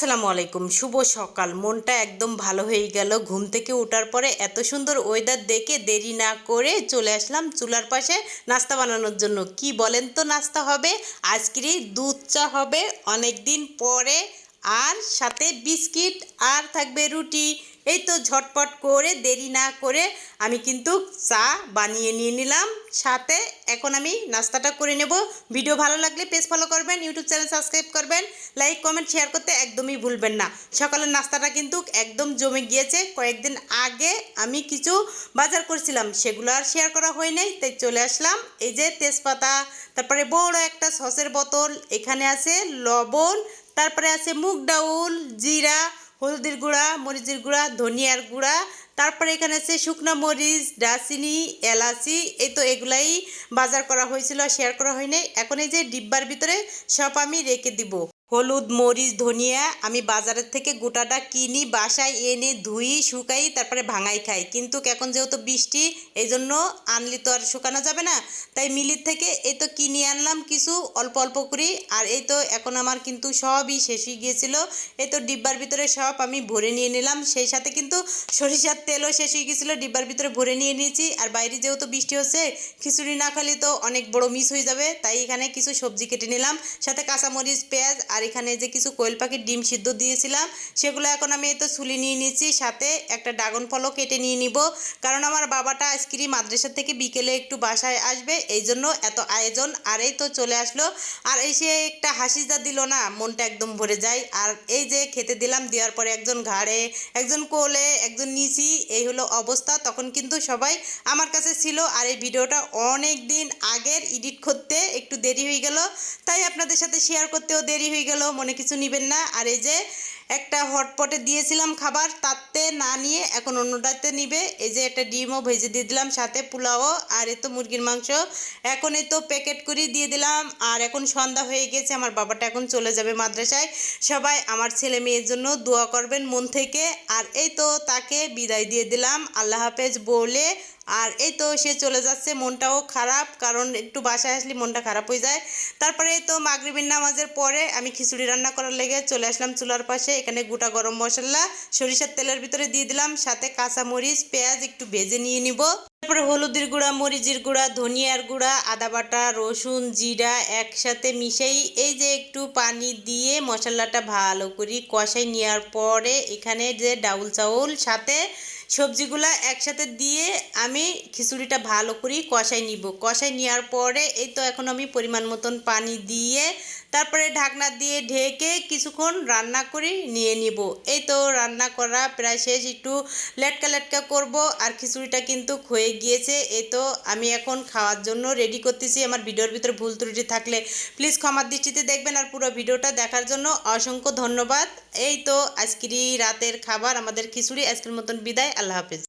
আসসালামু আলাইকুম। শুভ সকাল। মনটা একদম ভালো হয়ে গেল ঘুম থেকে ওঠার পরে। এত সুন্দর ওয়েদার দেখে দেরি না করে চলে আসলাম চুলার পাশে নাস্তা বানানোর জন্য। কি বলেন তো নাস্তা হবে? আজকেরই দুধ চা হবে অনেক দিন পরে, আর সাথে বিস্কিট, আর থাকবে রুটি। এই তো ঝটপট করে দেরি না করে আমি কিন্তু চা বানিয়ে নিয়ে নিলাম। সাথে এখন আমি নাস্তাটা করে নেব। ভিডিও ভালো লাগলে পেজ ফলো করবেন, ইউটিউব চ্যানেল সাবস্ক্রাইব করবেন, লাইক কমেন্ট শেয়ার করতে একদমই ভুলবেন না। সকালের নাস্তাটা কিন্তু একদম জমে গিয়েছে। কয়েকদিন আগে আমি কিছু বাজার করছিলাম, সেগুলো আর শেয়ার করা হয় নাই, তাই চলে আসলাম। এই যে তেজপাতা, তারপরে বড় একটা সসের বোতল, এখানে আছে লবণ, তারপরে আছে মুগ ডাউল, জিরা, হলদির গুঁড়া, মরিচের গুঁড়া, ধনিয়ার গুঁড়া, তারপরে এখানে আছে শুকনো মরিচ, দারচিনি, এলাচি। এই তো এগুলাই বাজার করা হয়েছিল, শেয়ার করা হয়নি। এখন এই যে ডিব্বার ভিতরে সব আমি রেখে দিব। হলুদ, মরিচ, ধনিয়া আমি বাজারের থেকে গোটাটা কিনি, বাসায় এনে ধুই, শুকাই, তারপরে ভাঙাই খাই। কিন্তু এখন যেহেতু বৃষ্টি, এই জন্য আনলি তো আর শুকানো যাবে না, তাই মিলির থেকে এই তো কিনে আনলাম কিছু অল্প অল্প করি। আর এই তো এখন আমার কিন্তু সবই শেষ হয়ে গিয়েছিল। এই তো ডিব্বার ভিতরে সব আমি ভরে নিয়ে নিলাম। সেই সাথে কিন্তু সরিষার তেলও শেষ হয়ে গিয়েছিলো, ডিব্বার ভিতরে ভরে নিয়ে নিয়েছি। আর বাইরে যেহেতু বৃষ্টি হচ্ছে, খিচুড়ি না খালি তো অনেক বড় মিস হয়ে যাবে, তাই এখানে কিছু সবজি কেটে নিলাম, সাথে কাঁচামরিচ, পেঁয়াজ। আর এখানে যে কিছু কোয়েল পাখির ডিম সিদ্ধ দিয়েছিলাম, সেগুলো এখন আমি এই তো ছুলি নিয়ে নিয়েছি। সাথে একটা ড্রাগন ফলও কেটে নিয়ে নিব, কারণ আমার বাবাটা আজকেরই মাদ্রাসা থেকে বিকেলে একটু বাসায় আসবে, এই জন্য এত আয়োজন। আর এই তো চলে আসলো, আর এসে একটা হাসিটা দিল না, মনটা একদম ভরে যায়। আর এই যে খেতে দিলাম, দেওয়ার পরে একজন ঘাড়ে, একজন কোলে, একজন নিচি, এই হলো অবস্থা। তখন কিন্তু সবাই আমার কাছে ছিল। আর এই ভিডিওটা অনেক দিন আগের, এডিট করতে একটু দেরি হয়ে গেল, তাই আপনাদের সাথে শেয়ার করতেও দেরি হয়ে গেল, মনে কিছু নেবেন না। আর এই যে একটা হটপটে দিয়েছিলাম খাবার, তাতে না নিয়ে এখন অন্যটাতে নিবে। এই যে একটা ডিমও ভেজে দিয়ে দিলাম, সাথে পোলাও, আর এই তো মুরগির মাংস এখন এই তো প্যাকেট করে দিয়ে দিলাম। আর এখন সন্ধ্যা হয়ে গেছে, আমার বাবাটা এখন চলে যাবে মাদ্রাসায়। সবাই আমার ছেলে মেয়ের জন্য দোয়া করবেন মন থেকে। আর এই তো তাকে বিদায় দিয়ে দিলাম আল্লাহ হাফেজ বলে। আর এই তো সে চলে যাচ্ছে, মনটাও খারাপ, কারণ একটু বাসায় আসলে মনটা খারাপ হয়ে যায়। তারপরে এই তো মাগরিবের নামাজের পরে আমি খিচুড়ি রান্না করার লেগে চলে আসলাম চুলার পাশে। এখানে গোটা গরম মশলা সরিষার তেলের ভিতরে দিয়ে দিলাম, সাথে কাঁচামরিচ, পেঁয়াজ একটু ভেজে নিয়ে নিব। তারপরে হলুদের গুঁড়া, মরিচের গুঁড়া, ধনিয়ার গুঁড়া, আদা বাটা, রসুন, জিরা একসাথে মিশাই এই যে একটু পানি দিয়ে মশলাটা ভালো করে কষাই নেওয়ার পরে এখানে যে ডাউল চাউল সাথে সবজিগুলা একসাথে দিয়ে আমি খিচুড়িটা ভালো করে কষাই নিব। কষাই নেওয়ার পরে এই তো এখন আমি পরিমাণ মতন পানি দিয়ে তারপরে ঢাকনা দিয়ে ঢেকে কিছুক্ষণ রান্না করে নিয়ে নিব। এই তো রান্না করা প্রায় শেষ, একটু লেটকা লেটকা করব। আর খিচুড়িটা কিন্তু হয়ে গিয়েছে। এই তো আমি এখন খাওয়ার জন্য রেডি করতেছি। আমার ভিডিওর ভিতরে ভুল ত্রুটি থাকলে প্লিজ ক্ষমার দৃষ্টিতে দেখবেন। আর পুরো ভিডিওটা দেখার জন্য অসংখ্য ধন্যবাদ। এই তো আজকেরই রাতের খাবার আমাদের খিচুড়ি। আজকের মতন বিদায়, আল্লাহ হাফেজ।